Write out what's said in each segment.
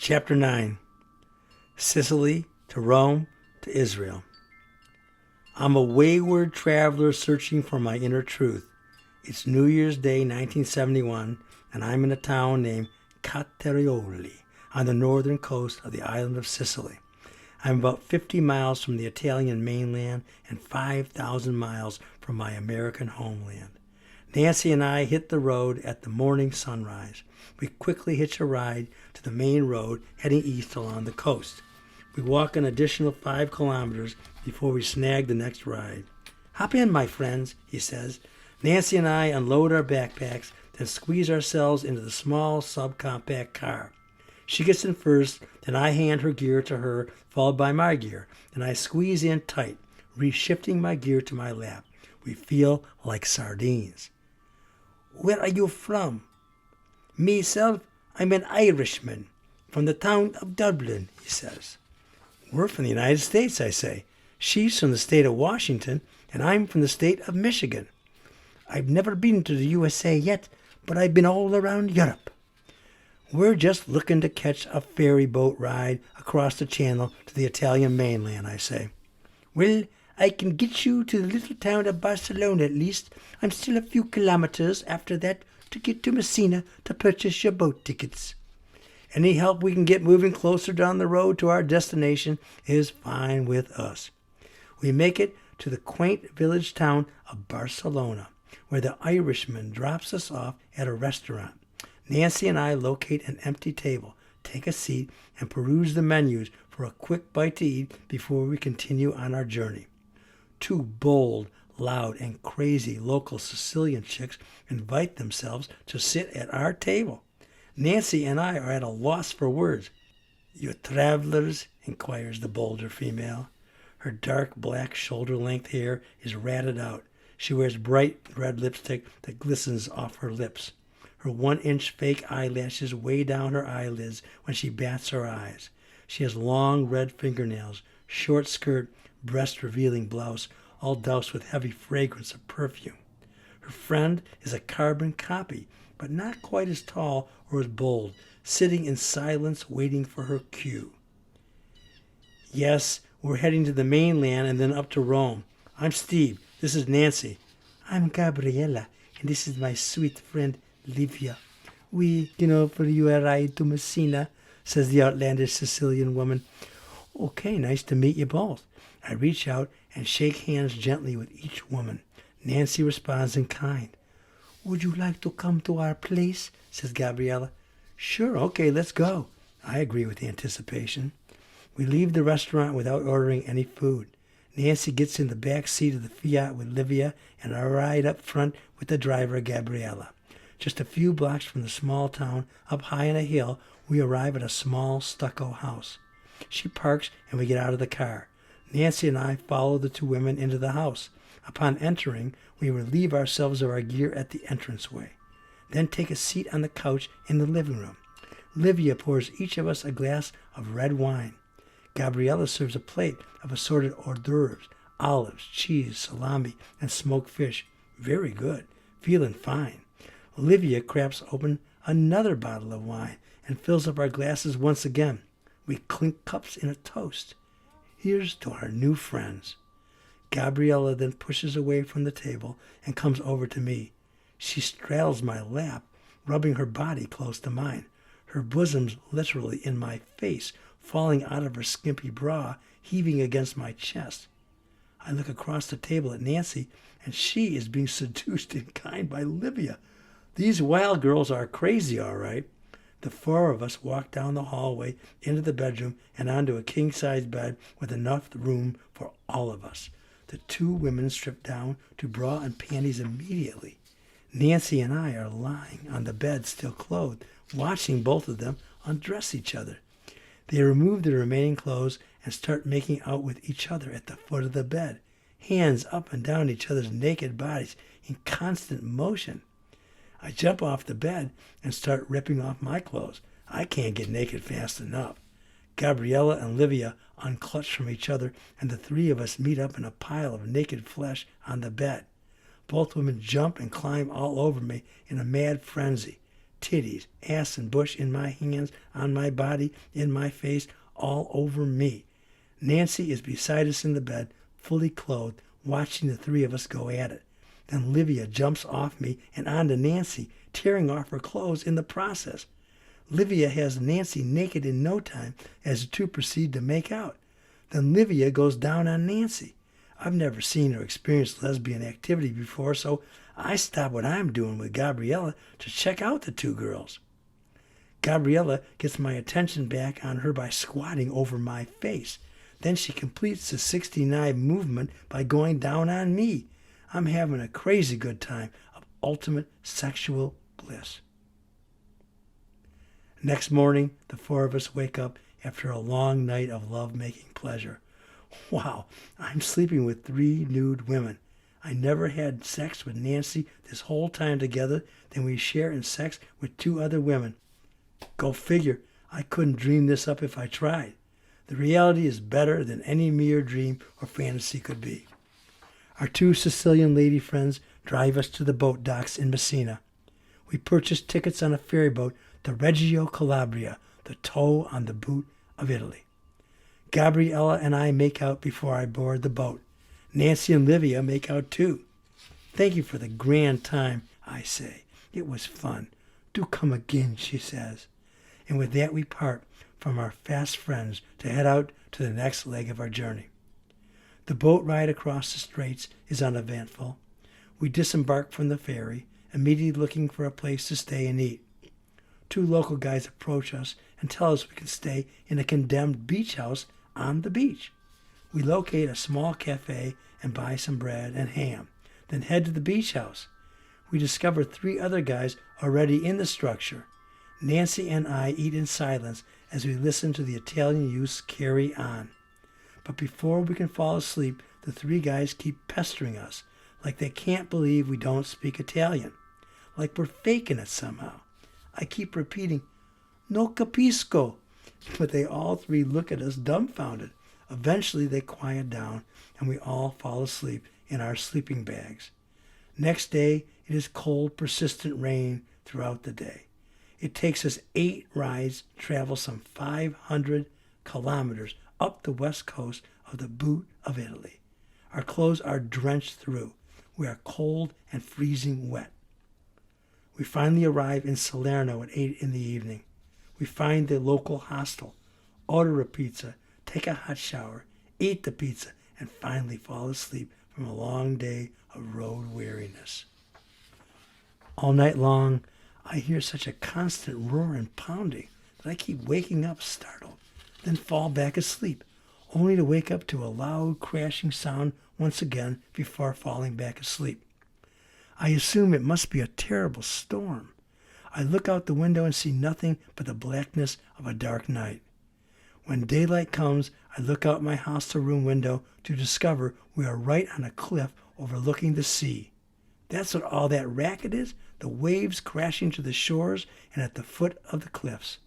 Chapter 9. Sicily to Rome to Israel. I'm a wayward traveler searching for my inner truth. It's New Year's Day 1971, and I'm in a town named Caterioli on the northern coast of the island of Sicily. I'm about 50 miles from the Italian mainland and 5,000 miles from my American homeland. Nancy and I hit the road at the morning sunrise. We quickly hitch a ride to the main road heading east along the coast. We walk an additional 5 kilometers before we snag the next ride. "Hop in, my friends," he says. Nancy and I unload our backpacks, then squeeze ourselves into the small subcompact car. She gets in first, then I hand her gear to her, followed by my gear. Then I squeeze in tight, reshifting my gear to my lap. We feel like sardines. "Where are you from?" "Myself, I'm an Irishman, from the town of Dublin," he says. "We're from the United States," I say. "She's from the state of Washington, and I'm from the state of Michigan." "I've never been to the USA yet, but I've been all around Europe." "We're just looking to catch a ferry boat ride across the channel to the Italian mainland," I say. "Well, I can get you to the little town of Barcelona at least. I'm still a few kilometers after that to get to Messina to purchase your boat tickets." Any help we can get moving closer down the road to our destination is fine with us. We make it to the quaint village town of Barcelona, where the Irishman drops us off at a restaurant. Nancy and I locate an empty table, take a seat, and peruse the menus for a quick bite to eat before we continue on our journey. 2 bold, loud, and crazy local Sicilian chicks invite themselves to sit at our table. Nancy and I are at a loss for words. "You travelers?" inquires the bolder female. Her dark black shoulder-length hair is ratted out. She wears bright red lipstick that glistens off her lips. Her 1-inch fake eyelashes weigh down her eyelids when she bats her eyes. She has long red fingernails, short skirt, breast-revealing blouse, all doused with heavy fragrance of perfume. Her friend is a carbon copy, but not quite as tall or as bold, sitting in silence waiting for her cue. "Yes, we're heading to the mainland and then up to Rome. I'm Steve. This is Nancy." "I'm Gabriella, and this is my sweet friend Livia. We can offer you a ride to Messina," says the outlandish Sicilian woman. "Okay, nice to meet you both." I reach out and shake hands gently with each woman. Nancy responds in kind. "Would you like to come to our place?" says Gabriella. "Sure, okay, let's go." I agree with anticipation. We leave the restaurant without ordering any food. Nancy gets in the back seat of the Fiat with Livia, and I ride up front with the driver, Gabriella. Just a few blocks from the small town, up high on a hill, we arrive at a small stucco house. She parks and we get out of the car. Nancy and I follow the 2 women into the house. Upon entering, we relieve ourselves of our gear at the entranceway, then take a seat on the couch in the living room. Livia pours each of us a glass of red wine. Gabriella serves a plate of assorted hors d'oeuvres, olives, cheese, salami, and smoked fish. Very good. Feeling fine. Livia cracks open another bottle of wine and fills up our glasses once again. We clink cups in a toast. Here's to our new friends. Gabriella then pushes away from the table and comes over to me. She straddles my lap, rubbing her body close to mine. Her bosom's literally in my face, falling out of her skimpy bra, heaving against my chest. I look across the table at Nancy, and she is being seduced in kind by Livia. These wild girls are crazy, all right. The 4 of us walk down the hallway into the bedroom and onto a king-size bed with enough room for all of us. The 2 women strip down to bra and panties immediately. Nancy and I are lying on the bed, still clothed, watching both of them undress each other. They remove their remaining clothes and start making out with each other at the foot of the bed, hands up and down each other's naked bodies in constant motion. I jump off the bed and start ripping off my clothes. I can't get naked fast enough. Gabriella and Livia unclutch from each other, and the 3 of us meet up in a pile of naked flesh on the bed. Both women jump and climb all over me in a mad frenzy. titties, ass, and bush in my hands, on my body, in my face, all over me. Nancy is beside us in the bed, fully clothed, watching the three of us go at it. Then Livia jumps off me and onto Nancy, tearing off her clothes in the process. Livia has Nancy naked in no time as the two proceed to make out. Then Livia goes down on Nancy. I've never seen or experienced lesbian activity before, so I stop what I'm doing with Gabriella to check out the two girls. Gabriella gets my attention back on her by squatting over my face. Then she completes the 69 movement by going down on me. I'm having a crazy good time of ultimate sexual bliss. Next morning, the four of us wake up after a long night of love-making pleasure. Wow, I'm sleeping with 3 nude women. I never had sex with Nancy this whole time together than we share in sex with 2 other women. Go figure, I couldn't dream this up if I tried. The reality is better than any mere dream or fantasy could be. Our 2 Sicilian lady friends drive us to the boat docks in Messina. We purchase tickets on a ferry boat to Reggio Calabria, the toe on the boot of Italy. Gabriella and I make out before I board the boat. Nancy and Livia make out too. Thank you for the grand time, I say. It was fun. Do come again, she says. And with that we part from our fast friends to head out to the next leg of our journey. The boat ride across the straits is uneventful. We disembark from the ferry, immediately looking for a place to stay and eat. 2 local guys approach us and tell us we can stay in a condemned beach house on the beach. We locate a small cafe and buy some bread and ham, then head to the beach house. We discover 3 other guys already in the structure. Nancy and I eat in silence as we listen to the Italian youths carry on. But before we can fall asleep, the 3 guys keep pestering us, like they can't believe we don't speak Italian, like we're faking it somehow. I keep repeating, "No capisco," but they all 3 look at us dumbfounded. Eventually they quiet down and we all fall asleep in our sleeping bags. Next day, it is cold, persistent rain throughout the day. It takes us 8 rides, travel some 500 kilometers up the west coast of the boot of Italy. Our clothes are drenched through. We are cold and freezing wet. We finally arrive in Salerno at 8 in the evening. We find the local hostel, order a pizza, take a hot shower, eat the pizza, and finally fall asleep from a long day of road weariness. All night long, I hear such a constant roar and pounding that I keep waking up startled, then fall back asleep, only to wake up to a loud crashing sound once again before falling back asleep. I assume it must be a terrible storm. I look out the window and see nothing but the blackness of a dark night. When daylight comes, I look out my hostel room window to discover we are right on a cliff overlooking the sea. That's what all that racket is, the waves crashing to the shores and at the foot of the cliffs.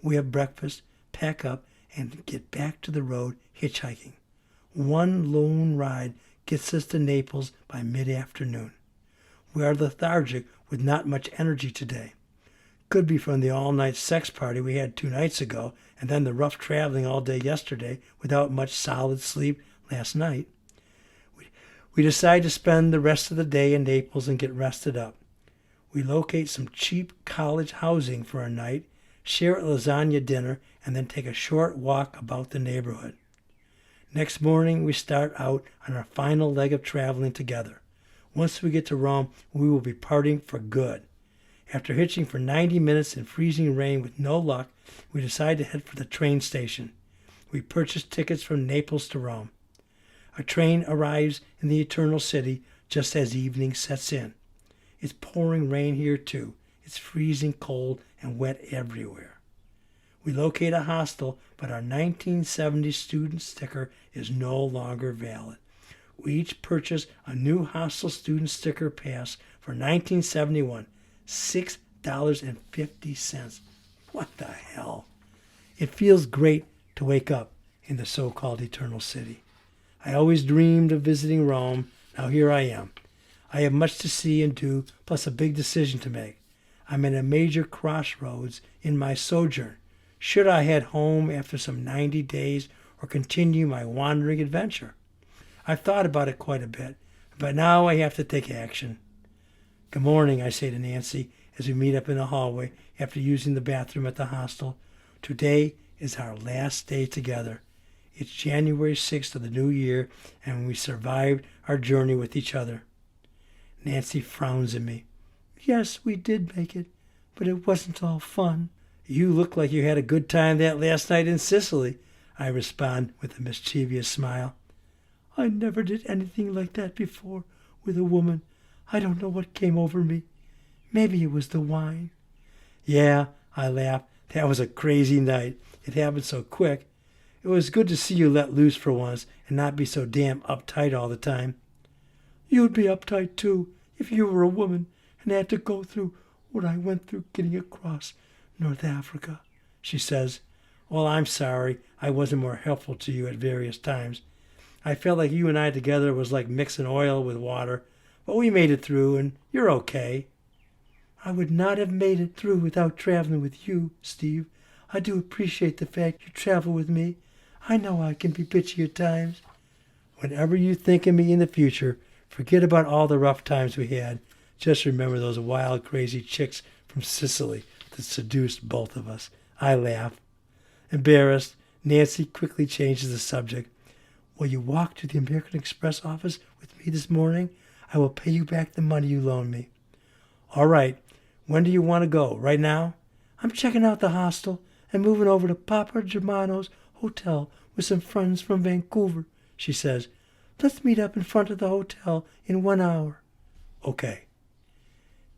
We have breakfast, pack up, and get back to the road hitchhiking. One lone ride gets us to Naples by mid-afternoon. We are lethargic with not much energy today. Could be from the all-night sex party we had 2 nights ago and then the rough traveling all day yesterday without much solid sleep last night. We decide to spend the rest of the day in Naples and get rested up. We locate some cheap college housing for a night, share a lasagna dinner, and then take a short walk about the neighborhood. Next morning, we start out on our final leg of traveling together. Once we get to Rome, we will be parting for good. After hitching for 90 minutes in freezing rain with no luck, we decide to head for the train station. We purchase tickets from Naples to Rome. Our train arrives in the Eternal City just as evening sets in. It's pouring rain here too. It's freezing cold and wet everywhere. We locate a hostel, but our 1970 student sticker is no longer valid. We each purchase a new hostel student sticker pass for 1971, $6.50. What the hell? It feels great to wake up in the so-called Eternal City. I always dreamed of visiting Rome. Now here I am. I have much to see and do, plus a big decision to make. I'm at a major crossroads in my sojourn. Should I head home after some 90 days or continue my wandering adventure? I've thought about it quite a bit, but now I have to take action. Good morning, I say to Nancy as we meet up in the hallway after using the bathroom at the hostel. Today is our last day together. It's January 6th of the new year, and we survived our journey with each other. Nancy frowns at me. Yes, we did make it, but it wasn't all fun. You look like you had a good time that last night in Sicily, I respond with a mischievous smile. I never did anything like that before with a woman. I don't know what came over me. Maybe it was the wine. Yeah, I laugh. That was a crazy night. It happened so quick. It was good to see you let loose for once and not be so damn uptight all the time. You'd be uptight too if you were a woman and had to go through what I went through getting across North Africa, she says. Well, I'm sorry I wasn't more helpful to you at various times. I felt like you and I together was like mixing oil with water, but we made it through and you're okay. I would not have made it through without traveling with you, Steve. I do appreciate the fact you travel with me. I know I can be bitchy at times. Whenever you think of me in the future, forget about all the rough times we had. Just remember those wild, crazy chicks from Sicily that seduced both of us. I laugh. Embarrassed, Nancy quickly changes the subject. Will you walk to the American Express office with me this morning? I will pay you back the money you loaned me. All right. When do you want to go? Right now? I'm checking out the hostel and moving over to Papa Germano's hotel with some friends from Vancouver, she says. Let's meet up in front of the hotel in 1 hour. Okay.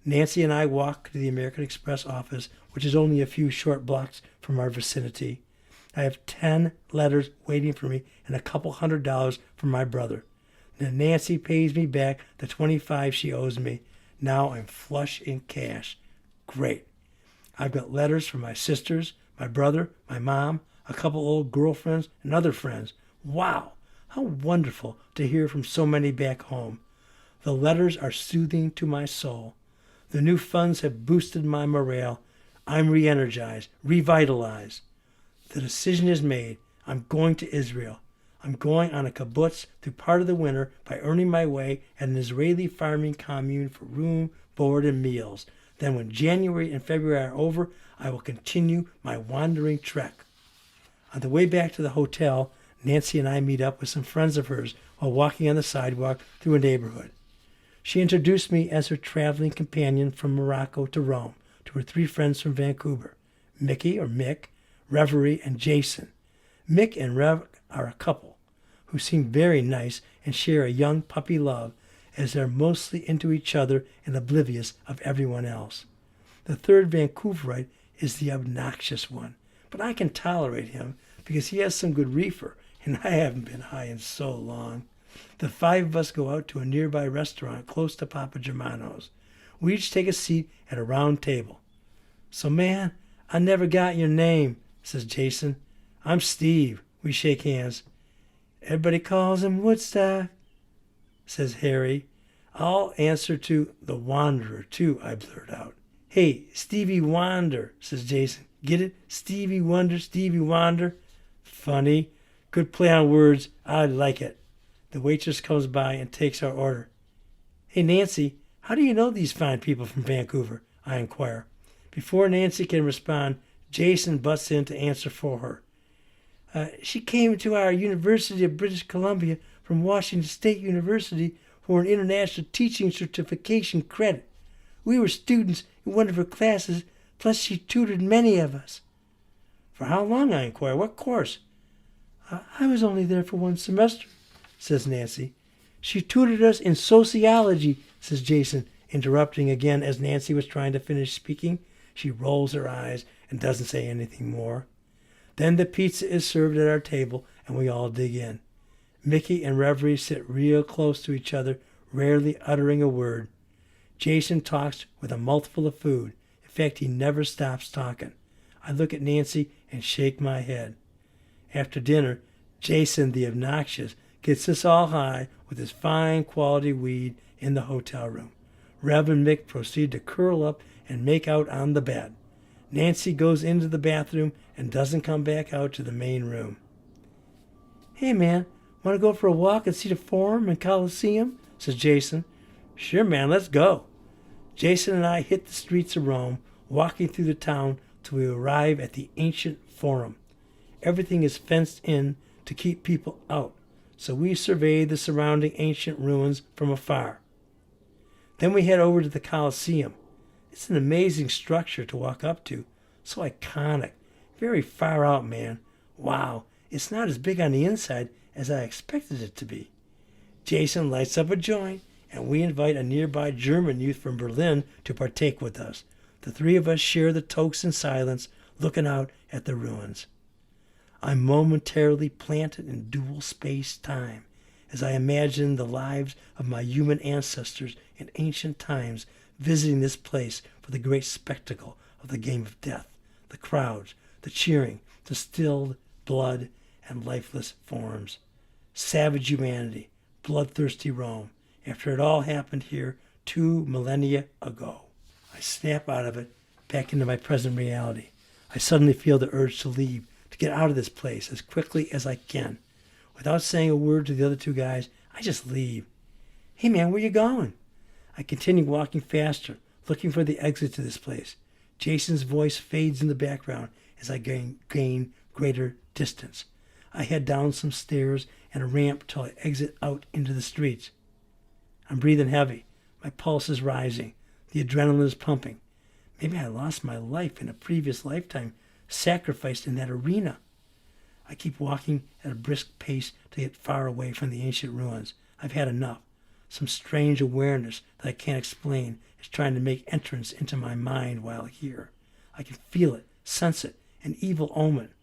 Nancy and I walk to the American Express office, which is only a few short blocks from our vicinity. I have 10 letters waiting for me and a couple $100 from my brother. Then Nancy pays me back the $25 she owes me. Now I'm flush in cash. Great. I've got letters from my sisters, my brother, my mom, a couple old girlfriends, and other friends. Wow, how wonderful to hear from so many back home. The letters are soothing to my soul. The new funds have boosted my morale. I'm re-energized, revitalized. The decision is made. I'm going to Israel. I'm going on a kibbutz through part of the winter by earning my way at an Israeli farming commune for room, board, and meals. Then when January and February are over, I will continue my wandering trek. On the way back to the hotel, Nancy and I meet up with some friends of hers while walking on the sidewalk through a neighborhood. She introduced me as her traveling companion from Morocco to Rome to her 3 friends from Vancouver, Mickey or Mick, Reverie, and Jason. Mick and Rev are a couple who seem very nice and share a young puppy love as they're mostly into each other and oblivious of everyone else. The third Vancouverite is the obnoxious one, but I can tolerate him because he has some good reefer, and I haven't been high in so long. The 5 of us go out to a nearby restaurant close to Papa Germano's. We each take a seat at a round table. So, man, I never got your name, says Jason. I'm Steve. We shake hands. Everybody calls him Woodstock, says Harry. I'll answer to the Wanderer, too, I blurt out. Hey, Stevie Wonder, says Jason. Get it? Stevie Wonder, Stevie Wonder. Funny. Good play on words. I like it. The waitress comes by and takes our order. Hey, Nancy, how do you know these fine people from Vancouver? I inquire. Before Nancy can respond, Jason butts in to answer for her. She came to our University of British Columbia from Washington State University for an international teaching certification credit. We were students in one of her classes, plus she tutored many of us. For how long, I inquire? What course? I was only there for 1 semester, says Nancy. She tutored us in sociology, says Jason, interrupting again as Nancy was trying to finish speaking. She rolls her eyes and doesn't say anything more. Then the pizza is served at our table, and we all dig in. Mickey and Reverie sit real close to each other, rarely uttering a word. Jason talks with a mouthful of food. In fact, he never stops talking. I look at Nancy and shake my head. After dinner, Jason, the obnoxious, gets us all high with his fine quality weed in the hotel room. Rev and Mick proceed to curl up and make out on the bed. Nancy goes into the bathroom and doesn't come back out to the main room. "Hey, man, want to go for a walk and see the Forum and Coliseum?" says Jason. "Sure, man, let's go." Jason and I hit the streets of Rome, walking through the town till we arrive at the ancient Forum. Everything is fenced in to keep people out, so we survey the surrounding ancient ruins from afar. Then we head over to the Coliseum. It's an amazing structure to walk up to, so iconic, very far out, man. Wow, it's not as big on the inside as I expected it to be. Jason lights up a joint, and we invite a nearby German youth from Berlin to partake with us. The three of us share the tokes in silence, looking out at the ruins. I'm momentarily planted in dual space-time as I imagine the lives of my human ancestors in ancient times visiting this place for the great spectacle of the game of death, the crowds, the cheering, the stilled blood and lifeless forms. Savage humanity, bloodthirsty Rome, after it all happened here 2 millennia ago. I snap out of it, back into my present reality. I suddenly feel the urge to leave, to get out of this place as quickly as I can. Without saying a word to the other two guys, I just leave. "Hey man, where you going?" I continue walking faster, looking for the exit to this place. Jason's voice fades in the background as I gain greater distance. I head down some stairs and a ramp till I exit out into the streets. I'm breathing heavy. My pulse is rising. The adrenaline is pumping. Maybe I lost my life in a previous lifetime, sacrificed in that arena. I keep walking at a brisk pace to get far away from the ancient ruins. I've had enough. Some strange awareness that I can't explain is trying to make entrance into my mind while here. I can feel it, sense it, an evil omen.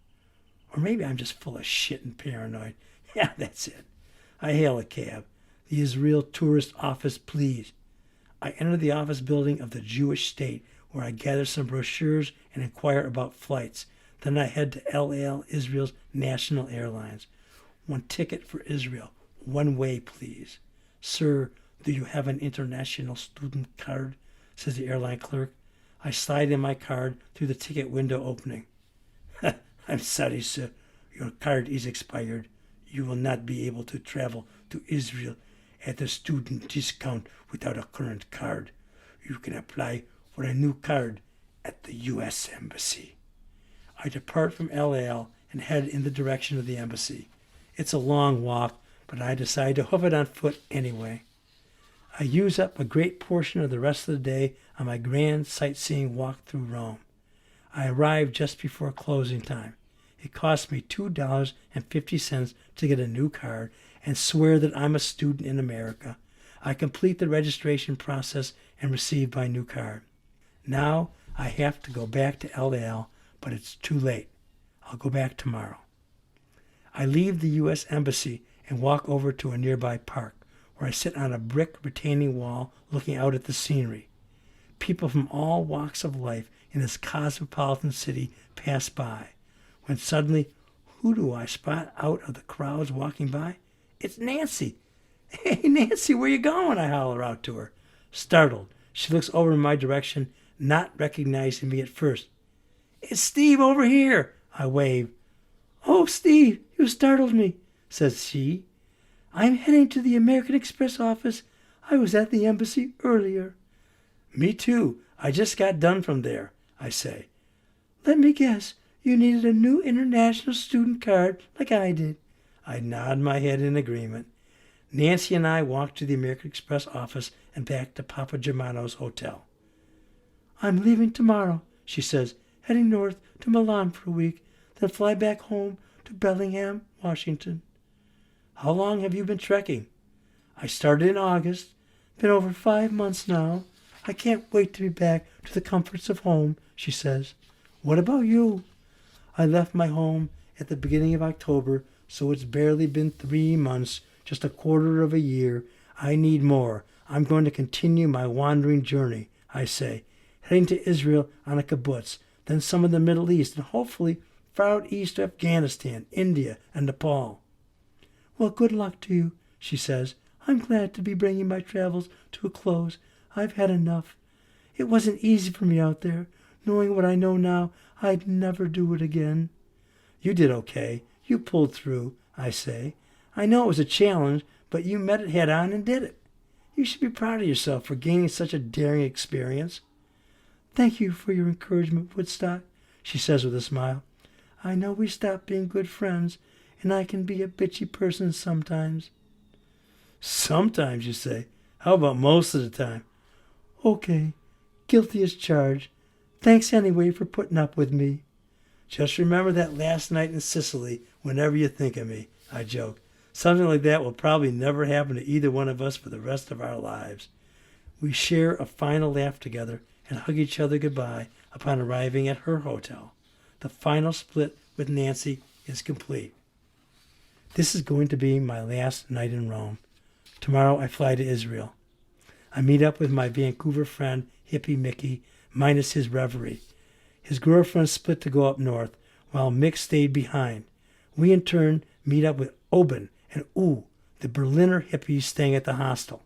Or maybe I'm just full of shit and paranoid. Yeah, that's it. I hail a cab. The Israel Tourist Office, please. I enter the office building of the Jewish state, where I gather some brochures and inquire about flights. Then I head to El Al, Israel's national airlines. "One ticket for Israel. One way, please." "Sir, do you have an international student card?" says the airline clerk. I slide in my card through the ticket window opening. "I'm sorry, sir. Your card is expired. You will not be able to travel to Israel at a student discount without a current card. You can apply for a new card at the U.S. Embassy." I depart from El Al and head in the direction of the embassy. It's a long walk, but I decide to hoof it on foot anyway. I use up a great portion of the rest of the day on my grand sightseeing walk through Rome. I arrive just before closing time. It costs me $2.50 to get a new card and swear that I'm a student in America. I complete the registration process and receive my new card. Now I have to go back to El Al, but it's too late. I'll go back tomorrow. I leave the U.S. Embassy and walk over to a nearby park, where I sit on a brick retaining wall looking out at the scenery. People from all walks of life in this cosmopolitan city pass by, when suddenly, who do I spot out of the crowds walking by? It's Nancy. "Hey, Nancy, where you going?" I holler out to her. Startled, she looks over in my direction, not recognizing me at first. "It's Steve over here," I wave. "Oh, Steve, you startled me," says she. "I'm heading to the American Express office. I was at the embassy earlier." "Me too. I just got done from there," I say. "Let me guess. You needed a new international student card like I did." I nod my head in agreement. Nancy and I walk to the American Express office and back to Papa Germano's hotel. "I'm leaving tomorrow," she says, "heading north to Milan for a week, then fly back home to Bellingham, Washington." "How long have you been trekking?" "I started in August. Been over 5 months now. I can't wait to be back to the comforts of home," she says. "What about you?" "I left my home at the beginning of October, so it's barely been 3 months, just a quarter of a year. I need more. I'm going to continue my wandering journey," I say, heading to Israel on a kibbutz, then some of the Middle East, and hopefully far out east to Afghanistan, India, and Nepal. "Well, good luck to you," she says. "I'm glad to be bringing my travels to a close. I've had enough. It wasn't easy for me out there. Knowing what I know now, I'd never do it again. You did okay. You pulled through, I say. I know it was a challenge, but you met it head on and did it. You should be proud of yourself for gaining such a daring experience. Thank you for your encouragement, Woodstock, she says with a smile. I know we stopped being good friends, and I can be a bitchy person sometimes. Sometimes, you say. How about most of the time? Okay, guilty as charged. Thanks anyway for putting up with me. Just remember that last night in Sicily whenever you think of me, I joke. Something like that will probably never happen to either one of us for the rest of our lives. We share a final laugh together and hug each other goodbye upon arriving at her hotel. The final split with Nancy is complete. This is going to be my last night in Rome. Tomorrow I fly to Israel. I meet up with my Vancouver friend, Hippie Mickey, minus his reverie. His girlfriend split to go up north, while Mick stayed behind. We in turn meet up with Oben and the Berliner hippies staying at the hostel.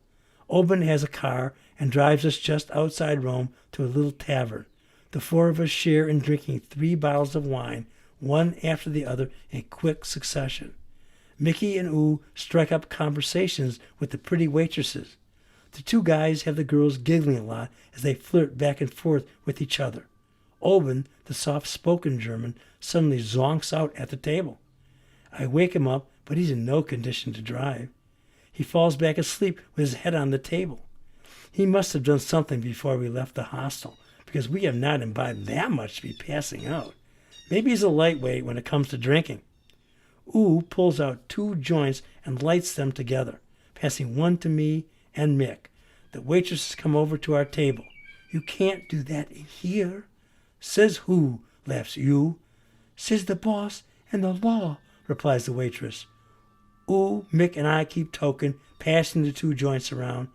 Oben has a car and drives us just outside Rome to a little tavern. The four of us share in drinking 3 bottles of wine, one after the other in quick succession. Mickey and strike up conversations with the pretty waitresses. The 2 guys have the girls giggling a lot as they flirt back and forth with each other. Oben, the soft-spoken German, suddenly zonks out at the table. I wake him up, but he's in no condition to drive. He falls back asleep with his head on the table. He must have done something before we left the hostel, because we have not imbibed that much to be passing out. Maybe he's a lightweight when it comes to drinking. Pulls out 2 joints and lights them together, passing one to me and Mick. The waitresses come over to our table. You can't do that in here. Says who? Laughs you. Says the boss and the law, replies the waitress. Mick and I keep toking, passing the 2 joints around.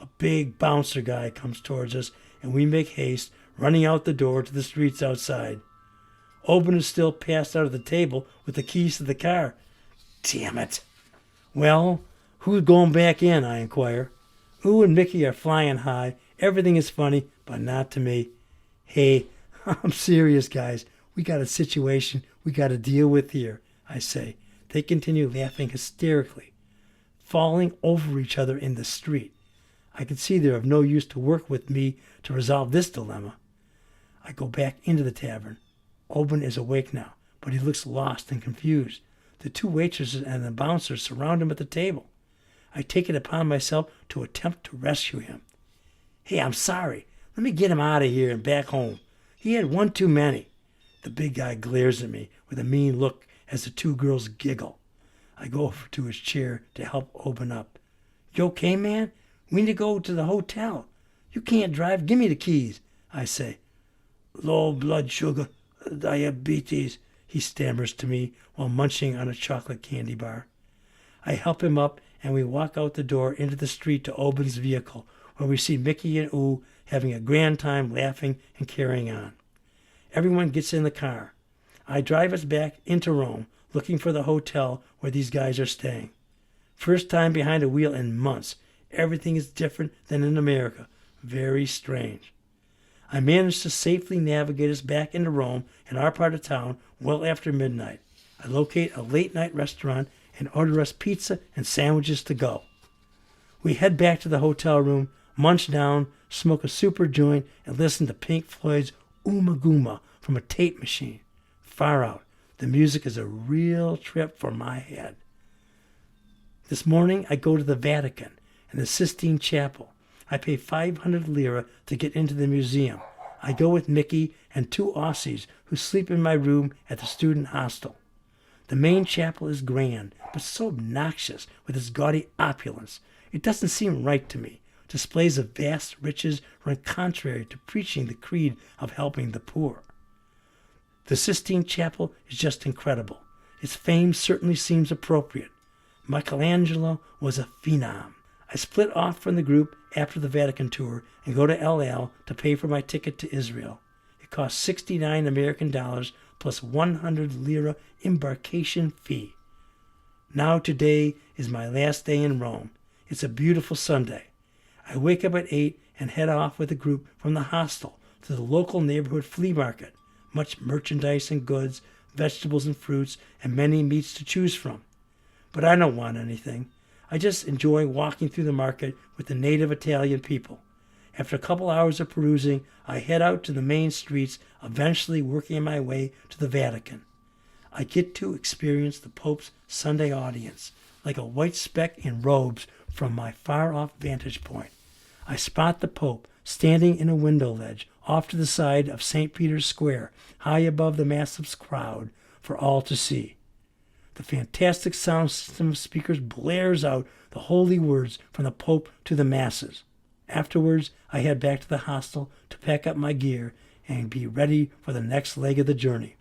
A big bouncer guy comes towards us, and we make haste, running out the door to the streets outside. Oben is still passed out of the table with the keys to the car. Damn it. Well, who's going back in, I inquire. And Mickey are flying high. Everything is funny, but not to me. Hey, I'm serious, guys. We got a situation we got to deal with here, I say. They continue laughing hysterically, falling over each other in the street. I can see they're of no use to work with me to resolve this dilemma. I go back into the tavern. Oben is awake now, but he looks lost and confused. The 2 waitresses and the bouncer surround him at the table. I take it upon myself to attempt to rescue him. Hey, I'm sorry. Let me get him out of here and back home. He had one too many. The big guy glares at me with a mean look as the 2 girls giggle. I go over to his chair to help Oben up. You okay, man? We need to go to the hotel. You can't drive. Give me the keys, I say. Low blood sugar, diabetes, he stammers to me while munching on a chocolate candy bar. I help him up, and we walk out the door into the street to Oben's vehicle, where we see Mickey and having a grand time laughing and carrying on. Everyone gets in the car. I drive us back into Rome, looking for the hotel where these guys are staying. First time behind a wheel in months. Everything is different than in America. Very strange. I managed to safely navigate us back into Rome and our part of town well after midnight. I locate a late-night restaurant and order us pizza and sandwiches to go. We head back to the hotel room, munch down, smoke a super joint, and listen to Pink Floyd's Uma Guma from a tape machine. Far out. The music is a real trip for my head. This morning I go to the Vatican and the Sistine Chapel. I pay 500 lira to get into the museum. I go with Mickey and 2 Aussies who sleep in my room at the student hostel. The main chapel is grand, but so obnoxious with its gaudy opulence. It doesn't seem right to me. Displays of vast riches run contrary to preaching the creed of helping the poor. The Sistine Chapel is just incredible. Its fame certainly seems appropriate. Michelangelo was a phenom. I split off from the group after the Vatican tour and go to El Al to pay for my ticket to Israel. It costs $69 American plus 100 lira embarkation fee. Now today is my last day in Rome. It's a beautiful Sunday. I wake up at 8 and head off with a group from the hostel to the local neighborhood flea market. Much merchandise and goods, vegetables and fruits, and many meats to choose from. But I don't want anything. I just enjoy walking through the market with the native Italian people. After a couple hours of perusing, I head out to the main streets, eventually working my way to the Vatican. I get to experience the Pope's Sunday audience, like a white speck in robes from my far-off vantage point. I spot the Pope standing in a window ledge off to the side of St. Peter's Square, high above the massive crowd for all to see. The fantastic sound system of speakers blares out the holy words from the Pope to the masses. Afterwards, I head back to the hostel to pack up my gear and be ready for the next leg of the journey.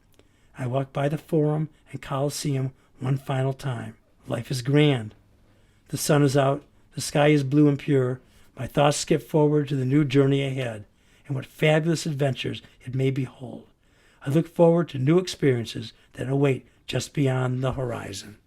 I walk by the Forum and Colosseum one final time. Life is grand. The sun is out, the sky is blue and pure. My thoughts skip forward to the new journey ahead, and what fabulous adventures it may behold. I look forward to new experiences that await just beyond the horizon.